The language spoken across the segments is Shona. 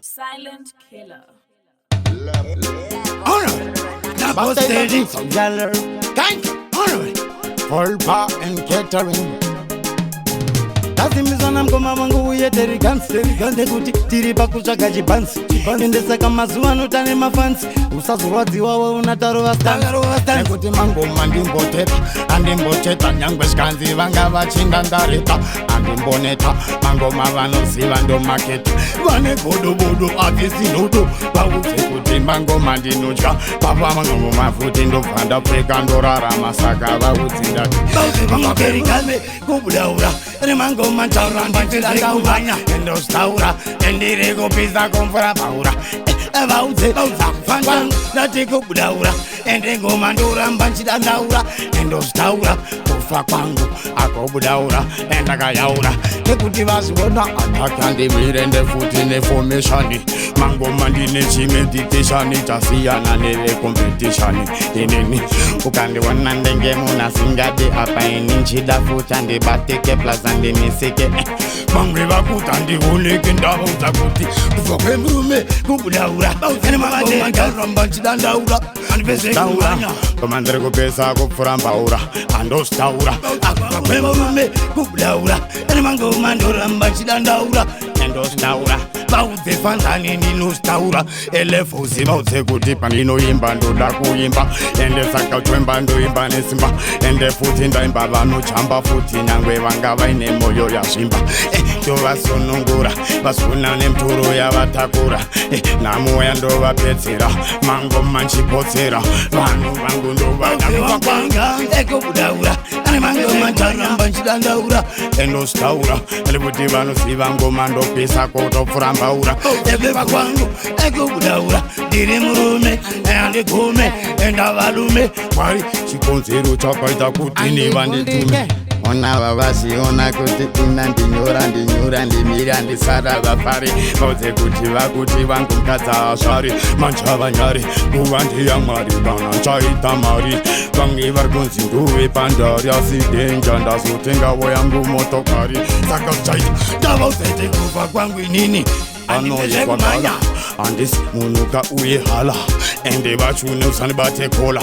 Silent killer. Alright, now steady, so yaller. Thank you. Alright, full bar and catering. Kazimizana mkoma wangu uyeteri gansi Gande kuti tiripa kuchaka jibansi Indesaka mazuwa nutane mafansi Usazurwadzi wawe unataro wastansi Nekuti mangoma ndimboteta Andimboteta nyangwe shkanzi vanga vachinda ndareta Andimboneta mangoma vanoziva ndo maketa Vane bodo bodo avisi noto Vauze kuti mangoma ndinotya Papa mangoma futi ndobvanda pfeka ndorarama Saka vauzi ndati Vauze vangaperi kalme kubudaura Rimango manchara mbachira ndaubanya Endo staura Endire kupisa kumfura paura Vauze kufanga Nati kubudaura Ende ngomandura mbachira ndaura Endo staura Kufa kwangu Akobudaura Enda kayaura Nekuti vazivona Ataka ndimire ndefuti nefomeshani Mangoma ndine chimediteshani Chasiyana neve competitioni Inini Ukandiwana ndenge muna singade Apa ini nchida futa ndibateke plaza ndimisike Mangwe vakuta ndihuleke ndavauza kuti Kufa Kwemurume kubudaura Ene mangoma ndaramba nchida ndaura Andipese kumanya Komandre kupesa kupfura mbaura Andostaura Kufa Kwemurume kubudaura Ene mangoma ndaramba nchida ndaura Endostaura Vauze fanzani ndinostaura Elefuzi vauze kuti pandinoimba ndoda kuimba Ende saka twemba ndoimba nesimba Ende futi ndaimba vanochamba futi Nyangwe vanga vaine moyo yazvimba Ndovasonongura vasuna nemturo yavatakura Namoya ndovapedzera Mangoma nchipotsera Vanhu vangu ndovanakwanga Ekobudaura Ane mangoma ndaramba nchidandaura Endostaura Elekuti vanoziva ngoma ndopisa kotopfura mbaura Ebeba kwangu ekubudaura Ndiri murume Andigume Endavalume Mwari chikonzero chakaita kuti nivanditume Ona vavasiona kuti ina ndinyora ndimira ndisara vafari Vauze kuti vakuti vangu mkadza asvari Manchava nyari kuva ndiya mwari Vana chaita mari Vangi vari kunzi nduve pandari Asi denja ndazotengawo yangu motokari Saka chaita ndavauzete kufa kwangu inini Anoiswa kala Andisi munuka uye hala Ende vachune usanibate kola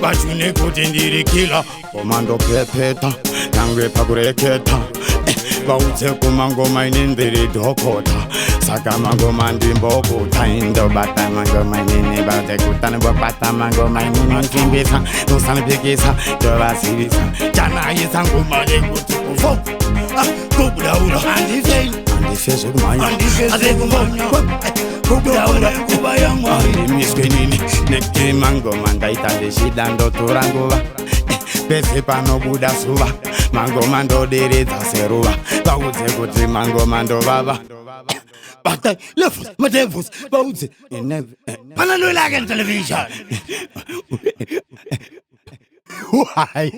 Vachune kuti ndiri kila Komando pepeta Nangwe pakureketa Vauze kumangoma inindiri dhokota Saka mangoma ndimbokota Indobata mangoma inini Vauze kutane bopata mangoma inini Kimbisa, nusanipikisa, ndovasivisa Chanaisa ngoma nekuti kufo Kubudaura Andifeze kumanya Andifeze kumanya Kubudaura kuba ya mwari Miskenini Neki mangoma ndaita ndeshida ndotura nguva Pese panobuda suva Mangoma ndoderedza seruva Vauze kuti mangoma ndovava Bata lefus matevus Vauze Pananolaka television Why